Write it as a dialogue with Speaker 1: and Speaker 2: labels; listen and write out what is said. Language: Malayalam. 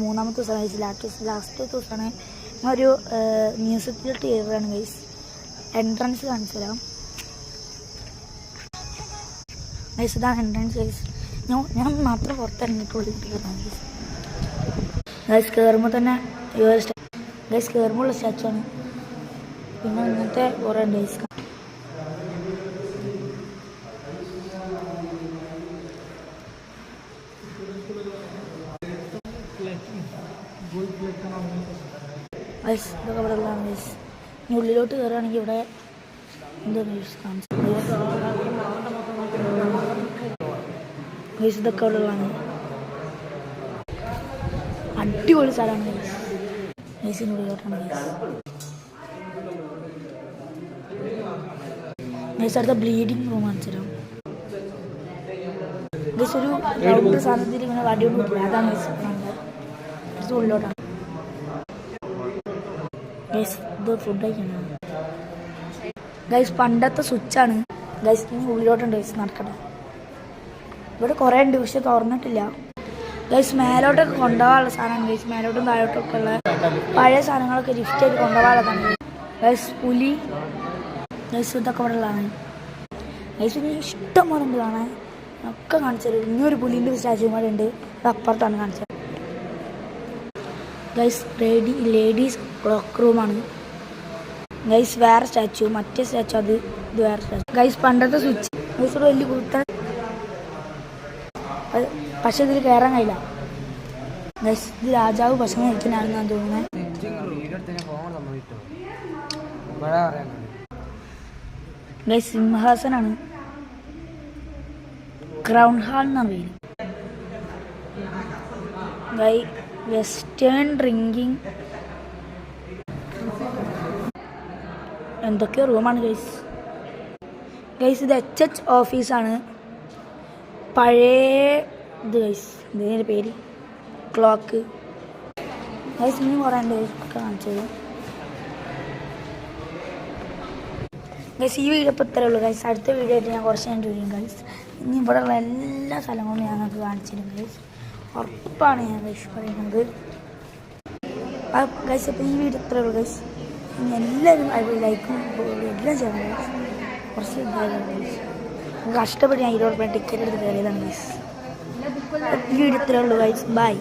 Speaker 1: മൂന്നാമത്തെ ദിവസമാണ് ലാസ്റ്റ് ദിവസമാണ് ഒരു മ്യൂസിക്കിലോട്ട് കയറുകയാണ് ഗൈസ്. എൻട്രൻസ് കാണിച്ചു തരാം ഗൈസ്. ഇതാണ് എൻട്രൻസ് ഗൈസ്. ഞാൻ മാത്രം പുറത്തിറങ്ങിയിട്ടുള്ളൂ ഗൈസ്. ഗൈസ് കയറുമ്പോൾ തന്നെ ഗൈസ് കയറുമ്പോഴുള്ള സ്റ്റാച്ചു ആണ്. പിന്നെ ഇങ്ങനത്തെ കുറേ ഉണ്ട് ഗൈസ്. ഗൈസ് ഇതൊക്കെ ഇവിടെ ഉള്ളതാണ് ഗൈസ്. ഇനി ഉള്ളിലോട്ട് കയറുകയാണെങ്കിൽ ഇവിടെ എന്താണ് ഗൈസ്. ഇതൊക്കെ ഇവിടെ ഉള്ളതാണ്. അടിപൊളി സ്ഥലമാണ് ഗൈസ്. ഗൈസിൻ്റെ ഉള്ളിലോട്ടാണ് ഗൈസ്. ഗൈസ് അടുത്ത ബ്ലീഡിങ് റൂം കാണിച്ചു തരാം ഗൈസ്. ഒരു റൗണ്ടർ സാധനത്തിൽ ഇങ്ങനെ വടിയോണ്ട് കിട്ടില്ല, അതാണ് ഗൈസ്. ഉള്ളിലോട്ടാണ് ഗൈസ്. ഇത് ഫുഡ് കഴിക്കണം ഗൈസ്. പണ്ടത്തെ സ്വിച്ചാണ് ഗൈസ്. ഇനി ഉള്ളിലോട്ടുണ്ട് ഗൈസ്. നടക്കട്ടെ. ഇവിടെ കുറേ ഉണ്ട് പക്ഷെ തുറന്നിട്ടില്ല ഗൈസ്. മേലോട്ടൊക്കെ കൊണ്ടുപോകാനുള്ള സാധനമാണ് ഗൈസ്. മേലോട്ടും താഴോട്ടൊക്കെ ഉള്ള പഴയ സാധനങ്ങളൊക്കെ ഗിഫ്റ്റ് ചെയ്ത് കൊണ്ടുപോകാനുള്ളതാണ് ഗൈസ്. പുലി ഗൈസ്. ഇതൊക്കെ ഇവിടെ ഉള്ളതാണ് ഗൈസ്. ഇനി ഇഷ്ടം പോലെ ഉണ്ട് കാണാൻ. ഒക്കെ കാണിച്ചത്. ഇനിയൊരു പുലിൻ്റെ സ്റ്റാച്യൂമാർ ഉണ്ട്. അത് അപ്പുറത്താണ് കാണിച്ചത് ഗൈസ്. ലേഡീസ് ക്ലോക്ക് റൂമാണ് ഗൈസ്. വേറെ സ്റ്റാച്ചു, മറ്റേ സ്റ്റാച്ചു ഇത് വേറെ സ്റ്റാച്ചു ഗൈസ്. പണ്ടത്തെ സ്വിച്ച് ഗൈസ്. വലിയ കുത്ത പക്ഷെ ഇതിൽ കയറാൻ കഴിയില്ല ഗൈസ്. ഇത് രാജാവ് ഭക്ഷണം കഴിക്കാനാണെന്നാണ് തോന്നുന്നത് ഗൈസ്. സിംഹാസനാണ്. ക്രൗൺ ഹാൾ എന്നാണ് പേര് ഗൈ. വെസ്റ്റേൺ ഡ്രിങ്കിങ് എന്തൊക്കെയോ റൂമാണ് ഗൈസ്. ഗൈസ് ഇത് HH ഓഫീസാണ്. പഴയ ഇത് ഗൈസ്. ഇതിൻ്റെ പേര് ക്ലോക്ക് ഗൈസ്. ഇനിയും കുറേ ഉണ്ട് കാണിച്ചത് ഗൈസ്. ഈ വീഡിയോ ഇപ്പോൾ ഇത്രയേ ഉള്ളൂ ഗൈസ്. അടുത്ത വീഡിയോ ആയിട്ട് ഞാൻ കുറച്ച് ഞാൻ ചോദിക്കും ഗൈസ്. ഇനി ഇവിടെ ഉള്ള എല്ലാ സ്ഥലങ്ങളും ഞങ്ങൾക്ക് കാണിച്ചിരുന്നു ഗൈസ്. ഉറപ്പാണ് ഞാൻ ഗൈസ് പറയുന്നത് ഗൈസ്. അപ്പോൾ ഈ വീഡിയോ ഇത്രയേ ഉള്ളൂ ഗൈസ്. ഇനി എല്ലാവരും ലൈക്കും എല്ലാം ചെയ്യണം ഗൈസ്. കുറച്ച് ഇതായിരുന്നു ഗൈസ്. കഷ്ടപ്പെട്ട് ഞാൻ 20 ടിക്കറ്റ് എടുത്ത് കയറിയതാണ് ഗൈസ്. ഈ വീഡിയോ ഇത്രയേ ഉള്ളൂ ഗൈസ്. ബൈ.